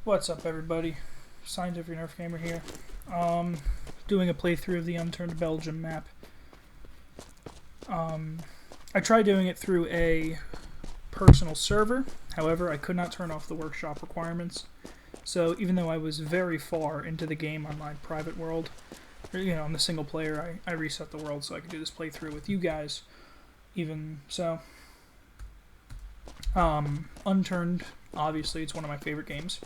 What's up, everybody? ScientificNerfGamer here. Doing a playthrough of the Unturned Belgium map. I tried doing it through a personal server, however, I could not turn off the workshop requirements. So even though I was very far into the game on my private world, or, on the single player, I reset the world so I could do this playthrough with you guys. Even so, Unturned, obviously, it's one of my favorite games.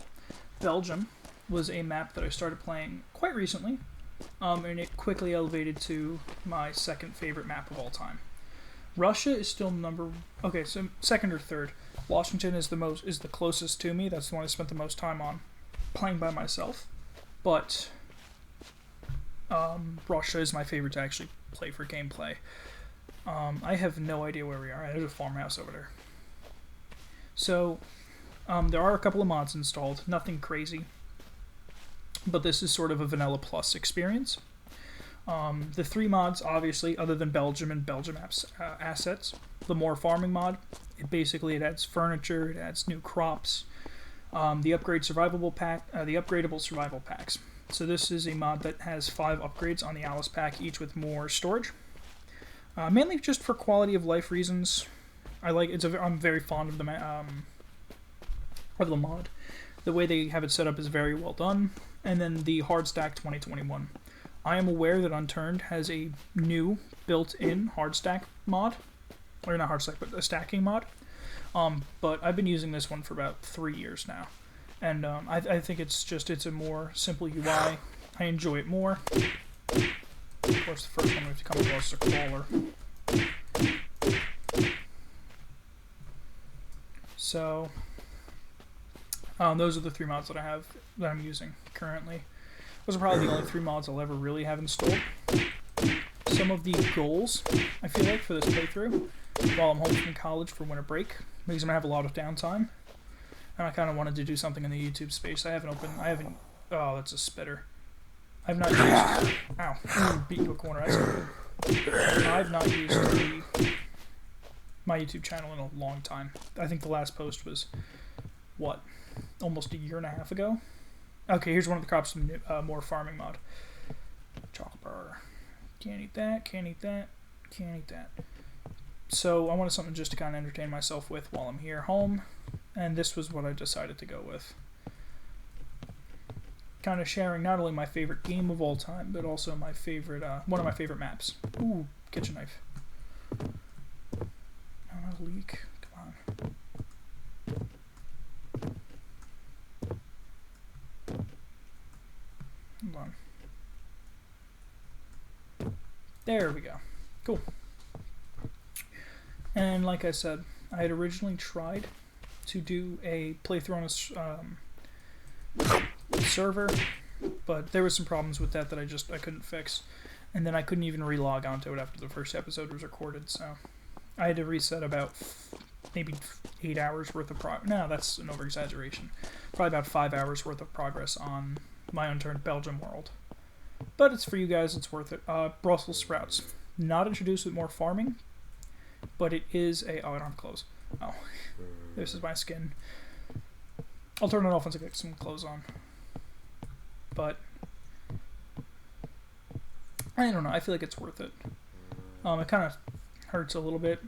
Belgium was a map that I started playing quite recently, and it quickly elevated to my second favorite map of all time. Russia is still so second or third. Washington is the closest to me. That's the one I spent the most time on playing by myself. But Russia is my favorite to actually play for gameplay. I have no idea where we are. There's a farmhouse over there. So there are a couple of mods installed, nothing crazy, but this is sort of a vanilla plus experience. The three mods, obviously, other than Belgium and Belgium assets, the more farming mod, it adds furniture, it adds new crops, the upgradable survival packs. So this is a mod that has 5 upgrades on the Alice pack, each with more storage, mainly just for quality of life reasons. I'm very fond of the mod. The way they have it set up is very well done. And then the hard stack 2021. I am aware that Unturned has a new built-in hard stack mod, or not hard stack, but a stacking mod. But I've been using this one for about 3 years now, and I think it's a more simple UI. I enjoy it more. Of course, the first one we have to come across is a crawler. So, those are the 3 mods that I'm using currently. Those are probably the only 3 mods I'll ever really have installed. Some of the goals, I feel like, for this playthrough, while I'm home from college for winter break, because I'm going to have a lot of downtime, and I kind of wanted to do something in the YouTube space. Oh, that's a spitter. I've not used, beat into a corner, that's good. I've not used my YouTube channel in a long time. I think the last post was, almost a year and a half ago? Okay, here's one of the crops from more farming mod. Chocolate bar. Can't eat that, can't eat that, can't eat that. So I wanted something just to kind of entertain myself with while I'm here home, and this was what I decided to go with. Kind of sharing not only my favorite game of all time, but also my favorite, one of my favorite maps. Ooh, kitchen knife. Not a leak. Come on. Hold on. There we go. Cool. And like I said, I had originally tried to do a playthrough on a server, but there were some problems with that I couldn't fix, and then I couldn't even relog onto it after the first episode was recorded, so I had to reset about maybe 8 hours worth of progress. No, that's an over-exaggeration. Probably about 5 hours worth of progress on my Unturned Belgium world. But it's for you guys, it's worth it. Brussels sprouts. Not introduced with more farming, but it is a... Oh, I don't have clothes. Oh, this is my skin. I'll turn it off once I get some clothes on. But I don't know, I feel like it's worth it. It kind of hurts a little bit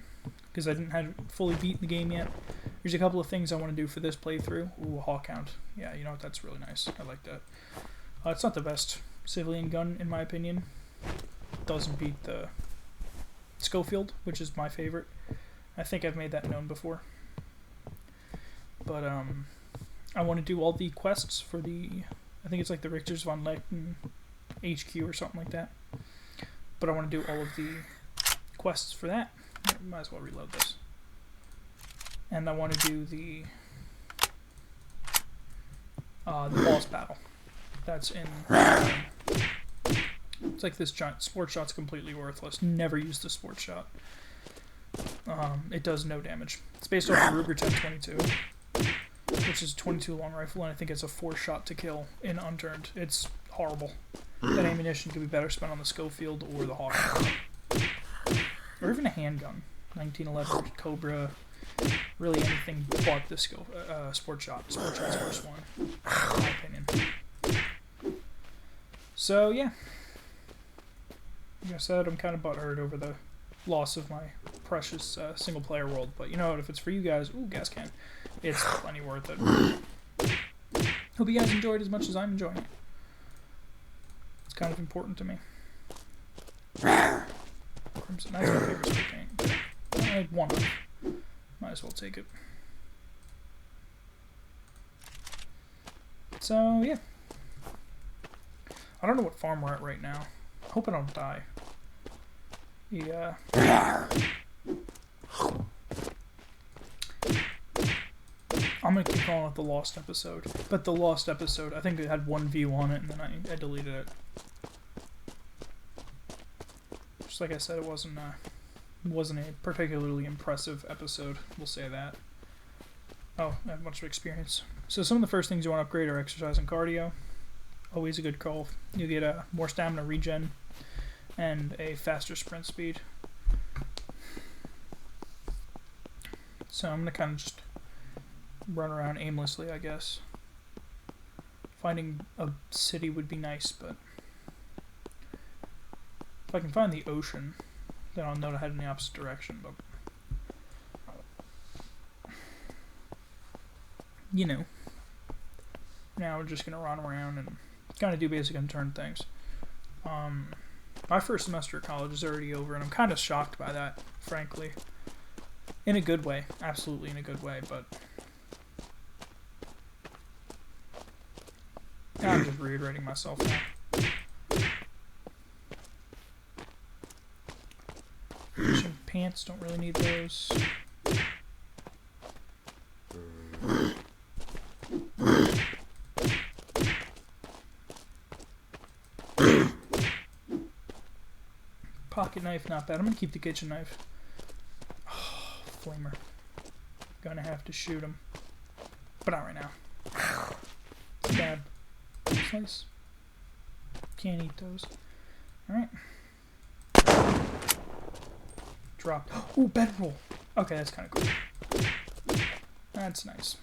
because I hadn't fully beaten the game yet. There's a couple of things I want to do for this playthrough. Ooh, a hawk hound. Yeah, you know what, that's really nice. I like that. It's not the best civilian gun, in my opinion. It doesn't beat the Schofield, which is my favorite. I think I've made that known before. But I want to do all the quests for I think it's like the Richters von Lechten HQ or something like that. But I want to do all of the quests for that. Might as well reload this. And I want to do the boss battle. That's in... it's like this giant... Sport shot's completely worthless. Never use the sport shot. It does no damage. It's based off the Ruger 1022, which is a 22 long rifle, and I think it's a 4-shot to kill in Unturned. It's horrible. That ammunition could be better spent on the Schofield or the Hawk, or even a handgun. 1911 Cobra really anything but the skill sport shot. Sport shot's first one, in my opinion. So yeah, like I said, I'm kind of butthurt over the loss of my precious single player world, but you know what? If it's for you guys, ooh, gas can, it's plenty worth it. Hope you guys enjoyed as much as I'm enjoying it. It's kind of important to me. Crimson, that's my favorite spray paint. I had one of them. Might as well take it. So yeah, I don't know what farm we're at right now. I hope I don't die. Yeah. I'm gonna keep calling it the lost episode, but the lost episode, I think it had one view on it, and then I deleted it. Just like I said, it wasn't a particularly impressive episode. We'll say that. Oh, I have much of experience. So some of the first things you want to upgrade are exercise and cardio. Always a good call. You get a more stamina regen and a faster sprint speed. So I'm gonna kind of just run around aimlessly, I guess. Finding a city would be nice, but if I can find the ocean, then I'll know to head in the opposite direction. But you know, now we're just gonna run around and kind of do basic unturned things. My first semester at college is already over, and I'm kind of shocked by that, frankly. In a good way, absolutely in a good way, but I'm just reiterating myself now. Fishing pants, don't really need those. Pocket knife, not bad. I'm gonna keep the kitchen knife. Oh, flamer. Gonna have to shoot him. But not right now. Bad. Slice. Can't eat those. Alright. Drop. Ooh, bedroll. Okay, that's kind of cool. That's nice.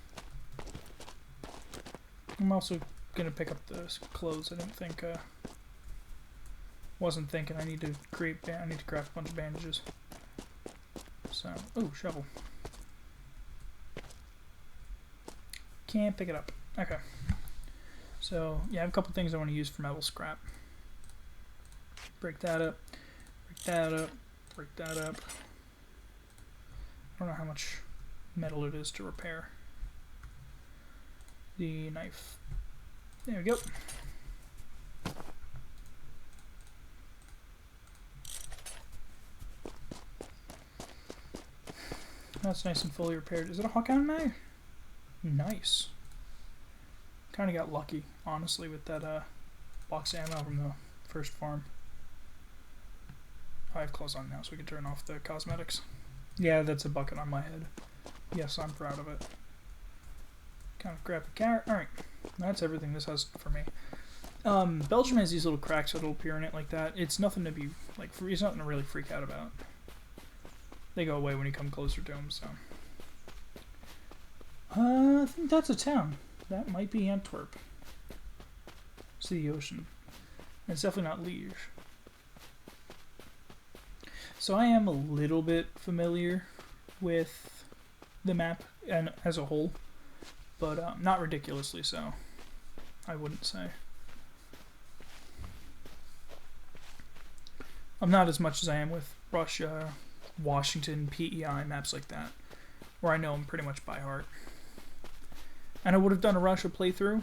I'm also gonna pick up the clothes. I didn't think, wasn't thinking I need to I need to craft a bunch of bandages. So, ooh, shovel. Can't pick it up. Okay. So, yeah, I have a couple things I want to use for metal scrap. Break that up. Break that up. Break that up. I don't know how much metal it is to repair the knife. There we go. That's nice and fully repaired. Is it a Hawkhound knife? Nice. Kind of got lucky, honestly, with that box of ammo from the first farm. I have clothes on now, so we can turn off the cosmetics. Yeah, that's a bucket on my head. Yes, I'm proud of it. Kind of grab a carrot. Alright, that's everything this has for me. Belgium has these little cracks that'll appear in it like that. It's nothing to be, like, it's nothing to really freak out about. They go away when you come closer to them, so. I think that's a town. That might be Antwerp. See the ocean. It's definitely not Liège. So I am a little bit familiar with the map and as a whole, but not ridiculously so, I wouldn't say. I'm not as much as I am with Russia, Washington, PEI, maps like that, where I know them pretty much by heart. And I would have done a Russia playthrough,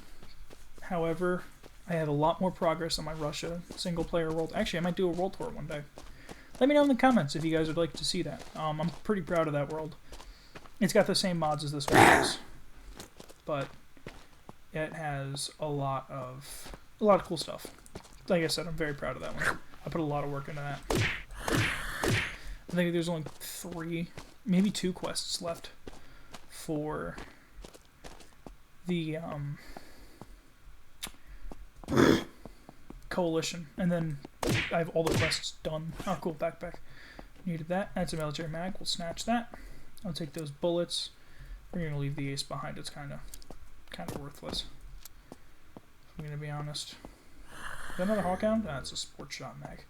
however, I have a lot more progress on my Russia single-player world. Actually, I might do a world tour one day. Let me know in the comments if you guys would like to see that. I'm pretty proud of that world. It's got the same mods as this one does, but it has a lot of cool stuff. Like I said, I'm very proud of that one. I put a lot of work into that. I think there's only 3, maybe 2 quests left for the coalition, and then I have all the quests done. Oh, cool, backpack. Needed that. That's a military mag. We'll snatch that. I'll take those bullets. We're gonna leave the ace behind. It's kind of worthless. I'm gonna be honest. Is that another Hawkhound? That's a sport shot mag.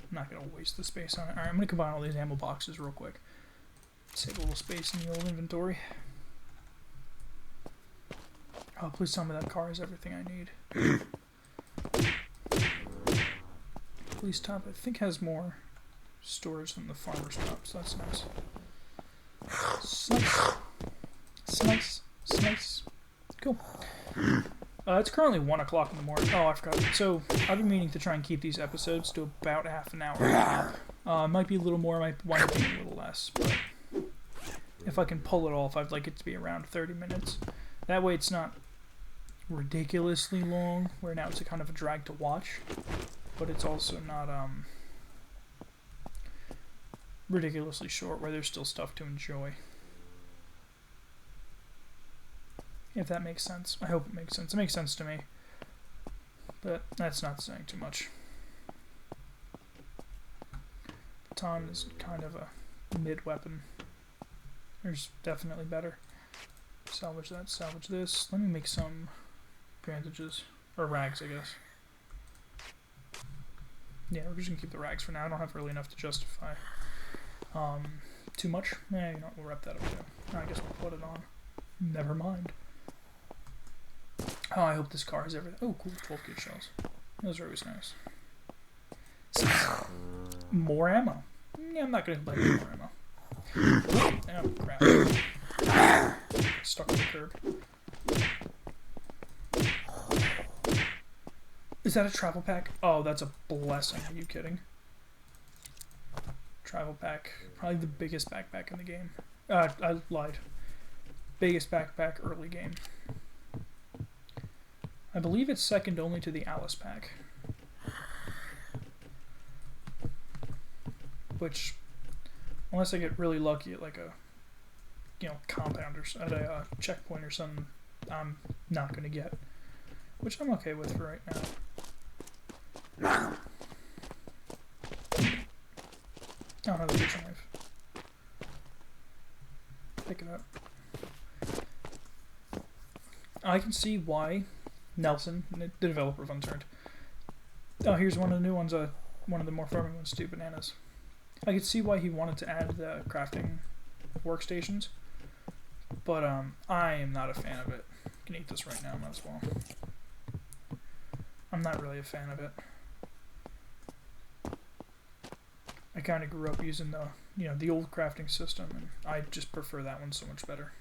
I'm not gonna waste the space on it. Alright, I'm gonna combine all these ammo boxes real quick. Save a little space in the old inventory. Oh, please tell me that car has everything I need. Police top, I think, has more storage than the farmer's top, so that's nice. Slice. Slice. Slice. Cool. It's currently 1 o'clock in the morning. Oh, I forgot. So, I've been meaning to try and keep these episodes to about half an hour. Might be a little more, might wind up being a little less, but if I can pull it off, I'd like it to be around 30 minutes. That way it's not ridiculously long, where now it's a kind of a drag to watch, but it's also not ridiculously short, where there's still stuff to enjoy. If that makes sense. I hope it makes sense. It makes sense to me, but that's not saying too much. Baton is kind of a mid-weapon. There's definitely better. Salvage that, salvage this. Let me make some bandages. Or rags, I guess. Yeah, we're just gonna keep the rags for now. I don't have really enough to justify too much. Yeah, you know what, we'll wrap that up too. I guess we'll put it on. Never mind. Oh, I hope this car has everything. Oh, cool, 12 gauge shells. Those are always nice. More ammo. Yeah, I'm not gonna buy more ammo. Oh, crap. Stuck on the curb. Is that a travel pack? Oh, that's a blessing. Are you kidding? Travel pack. Probably the biggest backpack in the game. I lied. Biggest backpack early game. I believe it's second only to the Alice pack. Which, unless I get really lucky at like a, compound or at a checkpoint or something, I'm not gonna get. Which I'm okay with for right now. I don't have a kitchen knife. Pick it up. I can see why Nelson, the developer of Unturned. Oh, here's one of the new ones, one of the more farming ones too, bananas. I could see why he wanted to add the crafting workstations, but I am not a fan of it. I can eat this right now, might as well. I'm not really a fan of it. I kind of grew up using the old crafting system, and I just prefer that one so much better.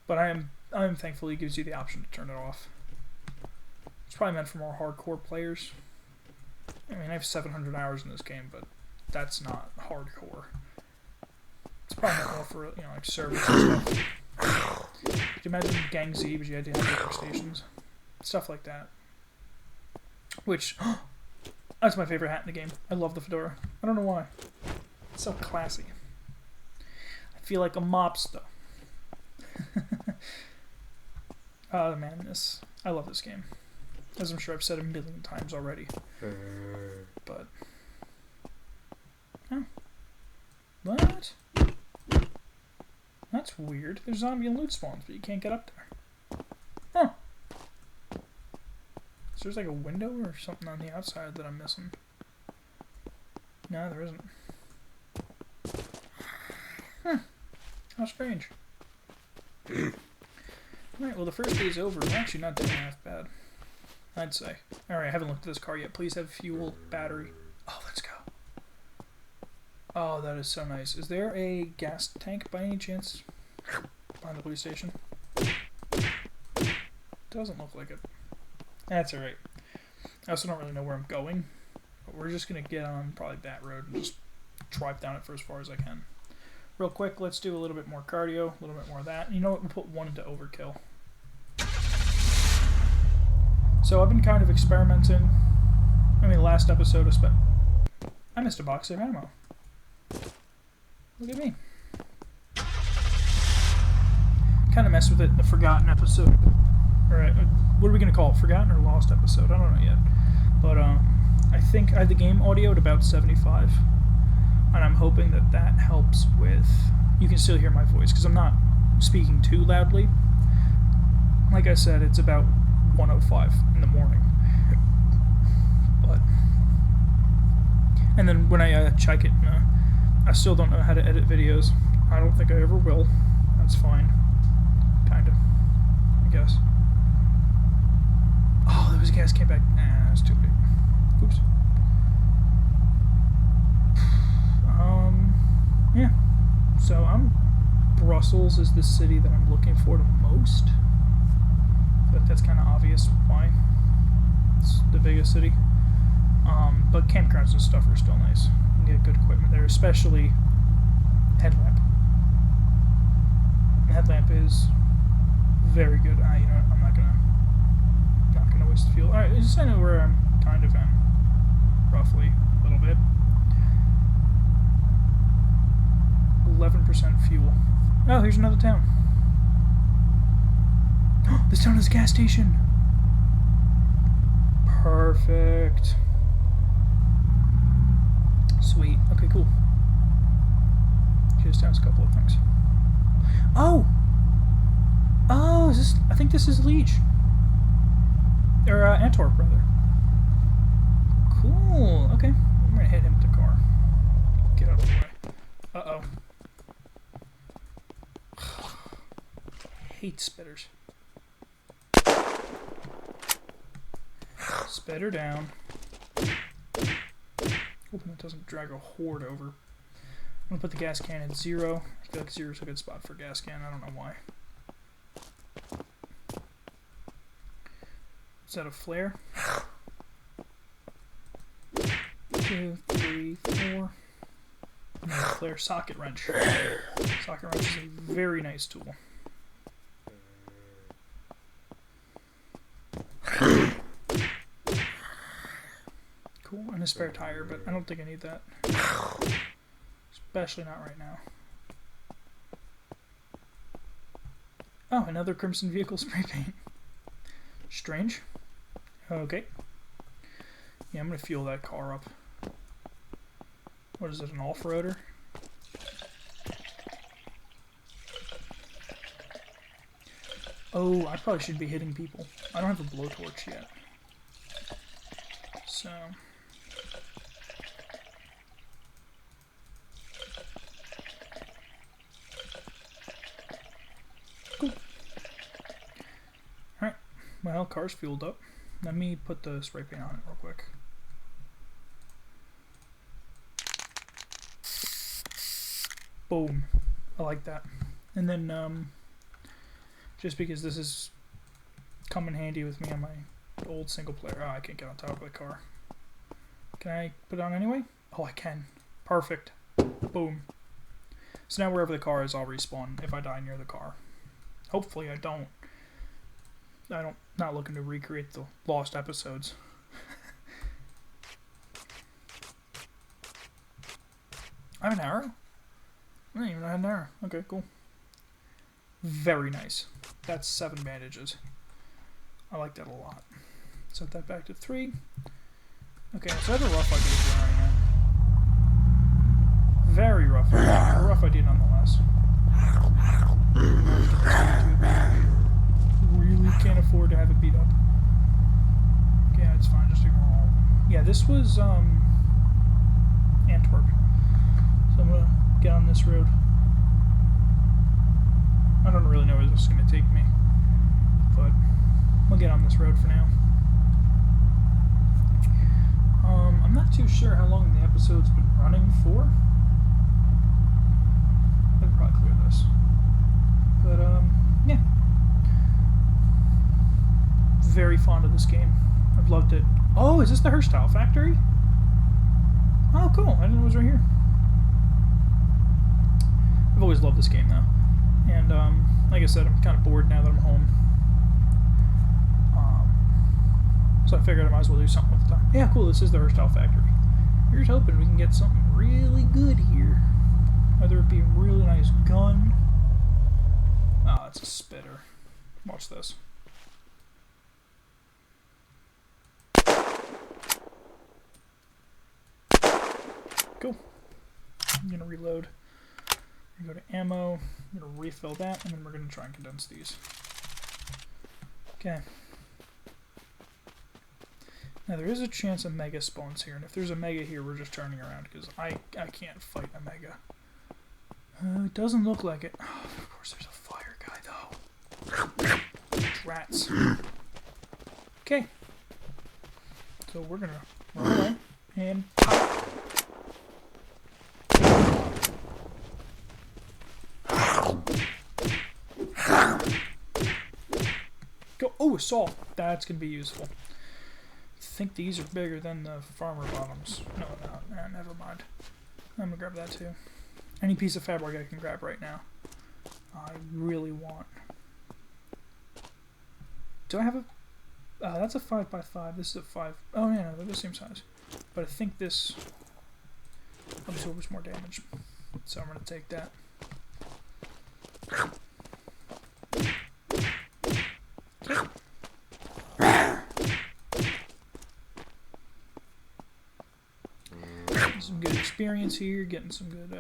But I am thankful he gives you the option to turn it off. It's probably meant for more hardcore players. I mean, I have 700 hours in this game, but that's not hardcore. It's probably more for, like servers and stuff. Could you imagine Gang Z, but you had to have workstations? Stuff like that. Which, that's my favorite hat in the game. I love the fedora. I don't know why. It's so classy. I feel like a mobster. Man, I love this game. As I'm sure I've said a million times already. But, oh. What? That's weird. There's zombie and loot spawns, but you can't get up there. Huh. So there's like a window or something on the outside that I'm missing. No, there isn't. How strange. Alright, well the first day's over. We're actually not doing half bad, I'd say. Alright, I haven't looked at this car yet. Please have fuel, battery. Oh, let's go. Oh, that is so nice. Is there a gas tank by any chance behind the police station? Doesn't look like it. That's alright. I also don't really know where I'm going, but we're just going to get on probably that road and just drive down it for as far as I can. Real quick, let's do a little bit more cardio, a little bit more of that. You know what, we'll put one into overkill. So I've been kind of experimenting. I mean, last episode I missed a box of ammo. Look at me. Kind of messed with it in the forgotten episode. Alright, what are we going to call it? Forgotten or lost episode? I don't know yet. But I think I had the game audio at about 75. And I'm hoping that helps with you can still hear my voice because I'm not speaking too loudly. Like I said, it's about 1:05 in the morning. But and then when I check it, I still don't know how to edit videos. I don't think I ever will. That's fine. Kinda, I guess. Oh, there was a gas came back. Nah, that's too big. Oops. Yeah. So Brussels is the city that I'm looking for the most. But that's kind of obvious why. It's the biggest city. But campgrounds and stuff are still nice. You can get good equipment there, especially headlamp. The headlamp is very good. You know what? I'm not gonna waste the fuel. Alright, just I know where I'm kind of am. Roughly. A little bit. 11% fuel. Oh, here's another town. This town has a gas station. Perfect. Sweet. Okay, cool. Okay, this town has a couple of things. Oh! Oh, is this... I think this is Liege. Or, Antwerp, rather. Cool. Okay. I'm gonna hit him with the car. Get out of the way. Uh-oh. Hate spitters. Spitter down. Hoping it doesn't drag a horde over. I'm gonna put the gas can at 0. I feel like 0 is a good spot for a gas can. I don't know why. Is that a flare? 2, 3, 4. No, flare. Socket wrench. Socket wrench is a very nice tool. Cool, and a spare tire, but I don't think I need that. Especially not right now. Oh, another Crimson Vehicle spray paint. Strange. Okay. Yeah, I'm gonna fuel that car up. What is it, an off-roader? Oh, I probably should be hitting people. I don't have a blowtorch yet. So... Cool. Alright, well, car's fueled up. Let me put the spray paint on it real quick. Boom. I like that. And then, just because this is come in handy with me on my old single player. Oh, I can't get on top of the car. Can I put it on anyway? Oh, I can. Perfect. Boom. So now wherever the car is, I'll respawn if I die near the car. Hopefully I don't. Not looking to recreate the lost episodes. I have an arrow? I didn't even know I had an arrow. Okay, cool. Very nice. That's 7 bandages. I like that a lot. Set that back to 3. Okay, so I have a rough idea of where I am. Very rough idea. A rough idea nonetheless. Really can't afford to have it beat up. Okay, it's fine. Just ignore all of them. Yeah, this was Antwerp. So I'm gonna get on this road. I don't really know where this is gonna take me, but we'll get on this road for now. I'm not too sure how long the episode's been running for. I'll probably clear this. But, yeah. Very fond of this game. I've loved it. Oh, is this the Herstal factory? Oh, cool. I didn't know it was right here. I've always loved this game, though. And, like I said, I'm kind of bored now that I'm home. So I figured I might as well do something with the time. Yeah, cool, this is the Herstal factory. Here's hoping we can get something really good here. Whether it be a really nice gun. Ah, it's a spitter. Watch this. Cool. I'm gonna reload. Go to ammo. I'm going to refill that, and then we're going to try and condense these. Okay. Now there is a chance a mega spawns here, and if there's a mega here, we're just turning around, because I can't fight a mega. It doesn't look like it. Oh, of course there's a fire guy, though. Rats. Okay. So we're gonna run away, and pop. Go. Oh, a saw. That's gonna be useful. I think these are bigger than the farmer bottoms. No, not. Nah, never mind. I'm gonna grab that too. Any piece of fabric I can grab right now. I really want. Do I have a? That's a 5x5. This is a 5. Oh yeah, no, they're the same size. But I think this absorbs more damage. So I'm gonna take that. Some good experience here, getting some good,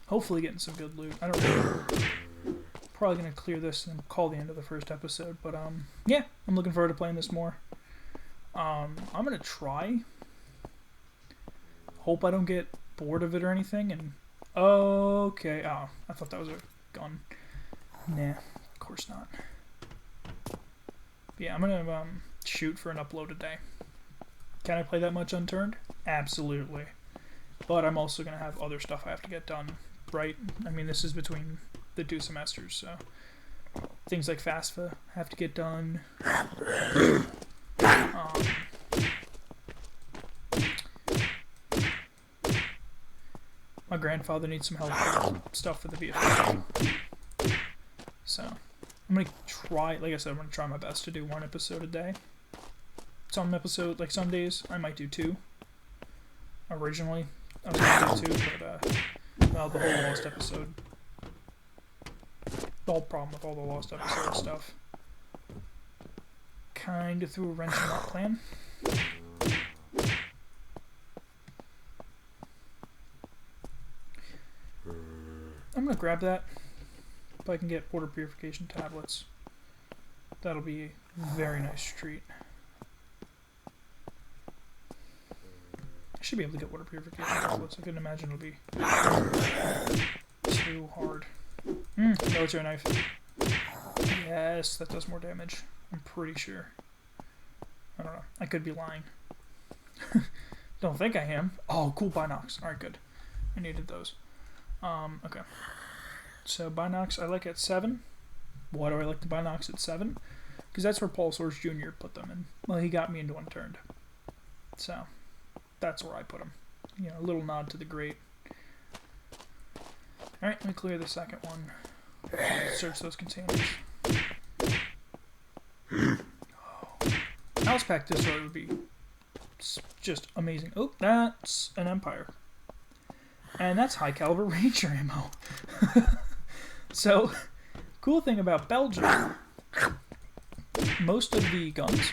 hopefully getting some good loot. I don't know. Probably going to clear this and call the end of the first episode, but, yeah, I'm looking forward to playing this more. I'm going to try. Hope I don't get bored of it or anything, and, okay, oh, I thought that was a gun. Nah, of course not. But yeah, I'm going to, shoot for an upload a day. Can I play that much Unturned? Absolutely. But I'm also going to have other stuff I have to get done, right? I mean, this is between the 2 semesters, so things like FAFSA have to get done. My grandfather needs some help with stuff for the VFX. So I'm going to try, like I said, I'm going to try my best to do 1 episode a day. Some episode, like some days, I might do 2. Originally, I was going to do 2, but, well, the whole lost episode. The whole problem with all the lost episode stuff kind of threw a wrench in that plan. I'm going to grab that. If I can get water purification tablets, that'll be a very nice treat. I should be able to get water purification tablets. I couldn't imagine it'll be too hard. Military knife. Yes, that does more damage. I'm pretty sure. I don't know. I could be lying. Don't think I am. Oh, cool binocs. Alright, good. I needed those. Okay. So binocs I like at 7. Why do I like the binocs at 7? Because that's where Paul Source Jr. put them in. Well, he got me into Unturned. So that's where I put them. You know, a little nod to the great. Alright, let me clear the second one. Search those containers. Oh. House pack disorder would be just amazing. Oh, that's an Empire. And that's high caliber Ranger ammo. So, cool thing about Belgium, most of the guns,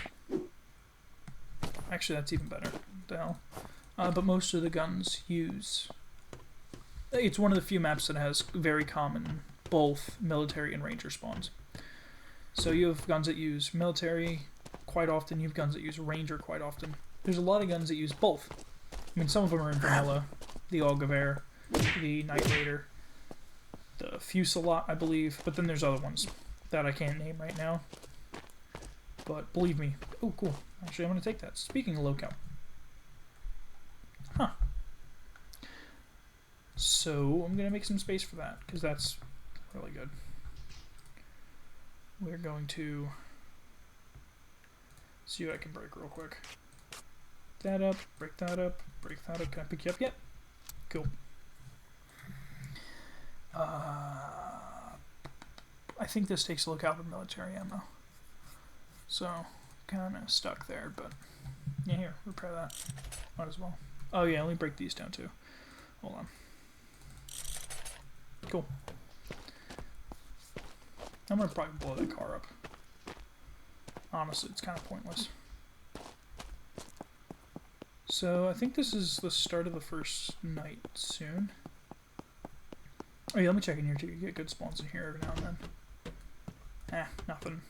actually that's even better, what the hell, but most of the guns use, it's one of the few maps that has very common both military and ranger spawns. So you have guns that use military quite often, you have guns that use ranger quite often. There's a lot of guns that use both. I mean, some of them are in vanilla, the Augever, the Night Raider, the Fusillot, I believe, but then there's other ones that I can't name right now. But believe me, oh cool, actually I'm going to take that. Speaking of locale. Huh. So I'm going to make some space for that, because that's really good. We're going to see what I can break real quick. That up, break that up, break that up. Can I pick you up yet? Cool. I think this takes a look out of military ammo. So, kind of stuck there, but yeah, here, repair that. Might as well. Oh yeah, let me break these down too. Hold on. Cool. I'm gonna probably blow that car up. Honestly, it's kind of pointless. So, I think this is the start of the first night soon. Oh yeah, let me check in here too. You get good spawns in here every now and then. Nothing.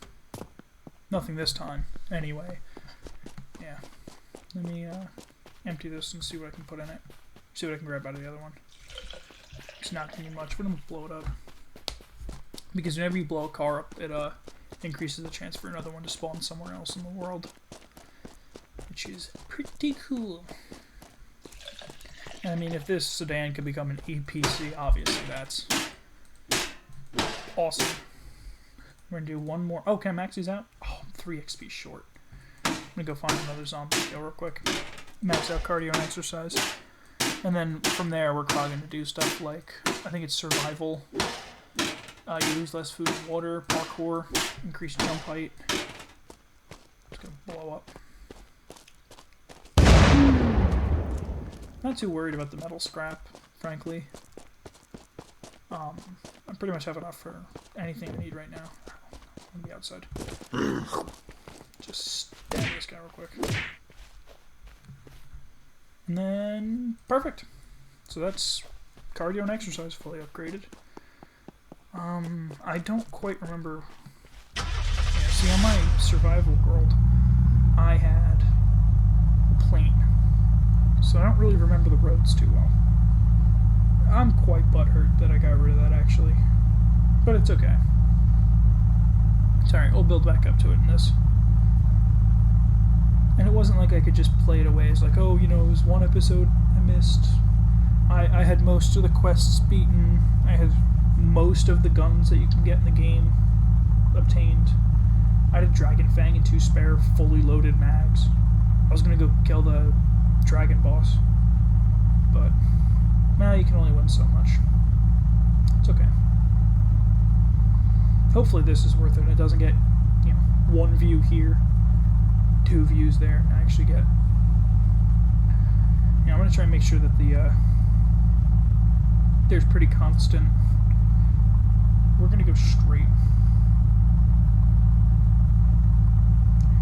Nothing this time. Anyway. Yeah. Let me empty this and see what I can put in it. See what I can grab out of the other one. It's not going to be much, but I'm going to blow it up. Because whenever you blow a car up, it increases the chance for another one to spawn somewhere else in the world. Which is pretty cool. And I mean, if this sedan could become an EPC, obviously that's awesome. We're going to do one more. Oh, can I max these out? Oh, I'm 3 XP short. I'm going to go find another zombie kill real quick. Max out cardio and exercise. And then from there, we're probably going to do stuff like, I think it's survival. You lose less food and water, parkour, increased jump height. It's going to blow up. Not too worried about the metal scrap, frankly. I pretty much have enough for anything I need right now. On the outside. Just stab this guy real quick. And then, perfect. So that's cardio and exercise fully upgraded. I don't quite remember. Yeah, see, on my survival world, I had a plane. So I don't really remember the roads too well. I'm quite butthurt that I got rid of that, actually. But it's okay. It's alright, we'll build back up to it in this. And it wasn't like I could just play it away as like, oh, you know, it was one episode I missed. I had most of the quests beaten. I had most of the guns that you can get in the game obtained. I had a Dragon Fang and 2 spare fully loaded mags. I was gonna go kill the dragon boss, but now you can only win so much. It's okay. Hopefully this is worth it and it doesn't get, you know, 1 view here, 2 views there, and I actually get, you know, I'm gonna try and make sure that the there's pretty constant. We're gonna go straight.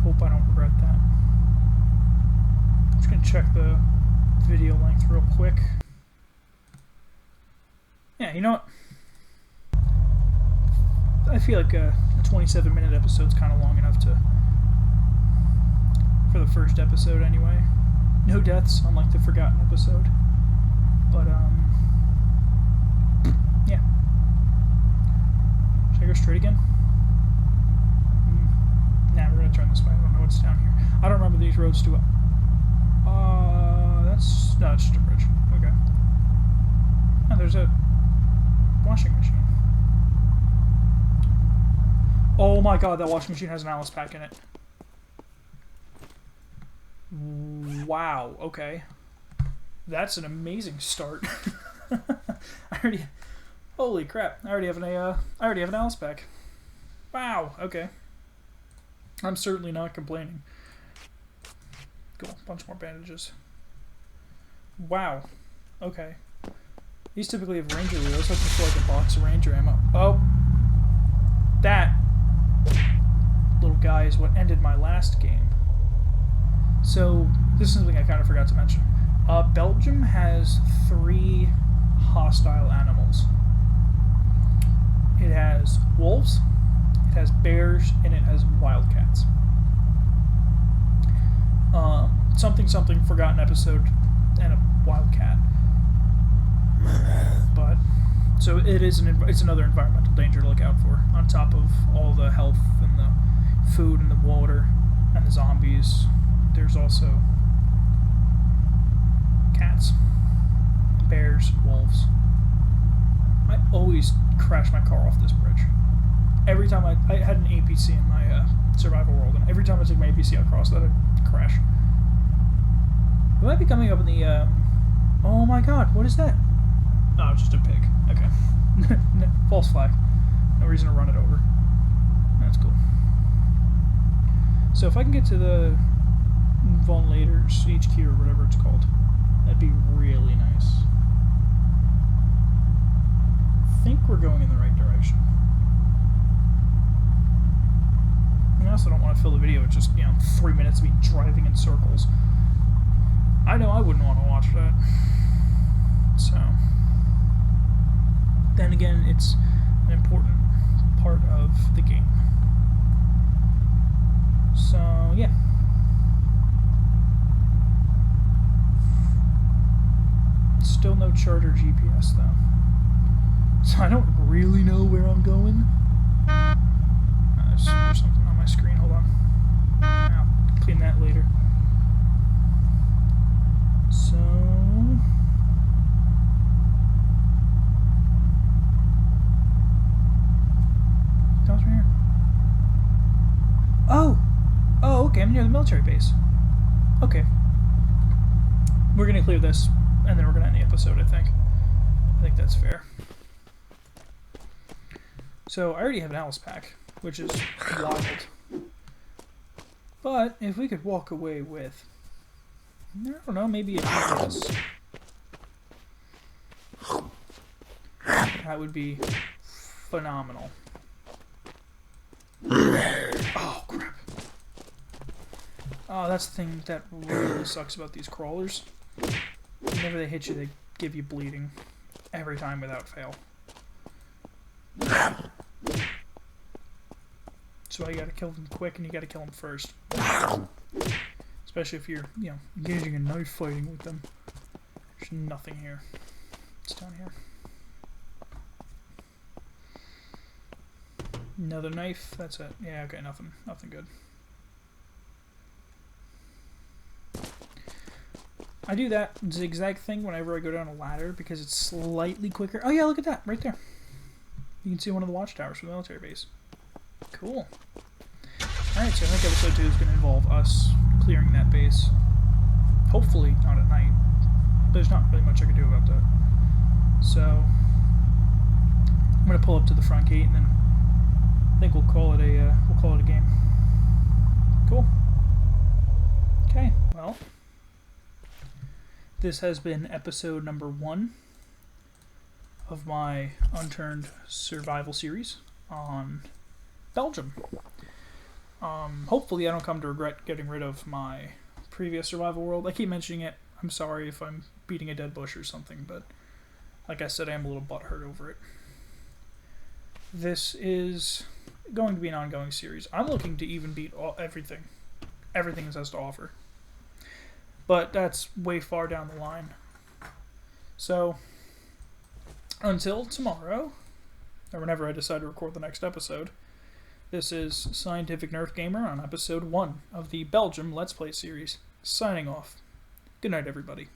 Hope I don't regret that. I'm just going to check the video length real quick. Yeah, you know what? I feel like a 27-minute episode's kind of long enough for the first episode anyway. No deaths, unlike the Forgotten episode. But, yeah. Should I go straight again? Nah, we're going to turn this way. I don't know what's down here. I don't remember these roads too well. No, it's just a bridge. Okay. Oh, there's a washing machine. Oh my god, that washing machine has an Alice pack in it. Wow, okay. That's an amazing start. Holy crap, I already have an Alice pack. Wow, okay. I'm certainly not complaining. Cool, bunch more bandages. Wow. Okay. These typically have ranger loot. I was hoping for like a box of ranger ammo. Oh! That little guy is what ended my last game. So, this is something I kind of forgot to mention. Belgium has 3 hostile animals. It has wolves, it has bears, and it has wildcats. Something Forgotten episode and a wildcat. But so it's another environmental danger to look out for, on top of all the health and the food and the water and the zombies. There's also cats, bears, wolves. I always crash my car off this bridge. Every time I had an APC in my survival world, and every time I take my APC across that, I'd crash. We might be coming up in the, oh my god, what is that? Oh, it's just a pig. Okay. No, false flag. No reason to run it over. That's cool. So if I can get to the Von Lader's HQ or whatever it's called, that'd be really nice. I think we're going in the right direction. I also don't want to fill the video with just, 3 minutes of me driving in circles. I know I wouldn't want to watch that. So, then again, it's an important part of the game. So, yeah. Still no charter GPS, though. So I don't really know where I'm going. There's something on my screen. Hold on. I'll clean that later. So... Comes from here. Oh! Oh, okay, I'm near the military base. Okay. We're gonna clear this, and then we're gonna end the episode, I think. I think that's fair. So, I already have an Alice pack, which is wild. But, if we could walk away with... I don't know, maybe a GPS. That would be phenomenal. Oh, crap. Oh, that's the thing that really sucks about these crawlers. Whenever they hit you, they give you bleeding. Every time without fail. So you gotta kill them quick, and you gotta kill them first. Especially if you're, you know, engaging in knife fighting with them. There's nothing here. It's down here. Another knife. That's it. Yeah, okay, nothing good. I do that zigzag thing whenever I go down a ladder because it's slightly quicker. Oh yeah, look at that, right there. You can see one of the watchtowers from the military base. Cool. Alright, so I think episode 2 is going to involve us clearing that base. Hopefully not at night. There's not really much I can do about that. So, I'm going to pull up to the front gate and then I think we'll call it a game. Cool. Okay, well, this has been episode number 1 of my Unturned survival series on Belgium. Hopefully I don't come to regret getting rid of my previous survival world. I keep mentioning it. I'm sorry if I'm beating a dead bush or something, but like I said, I am a little butthurt over it. This is going to be an ongoing series. I'm looking to even beat everything it has to offer. But that's way far down the line. So, until tomorrow, or whenever I decide to record the next episode, this is ScientificNerfGamer on episode 1 of the Belgium Let's Play series, signing off. Good night, everybody.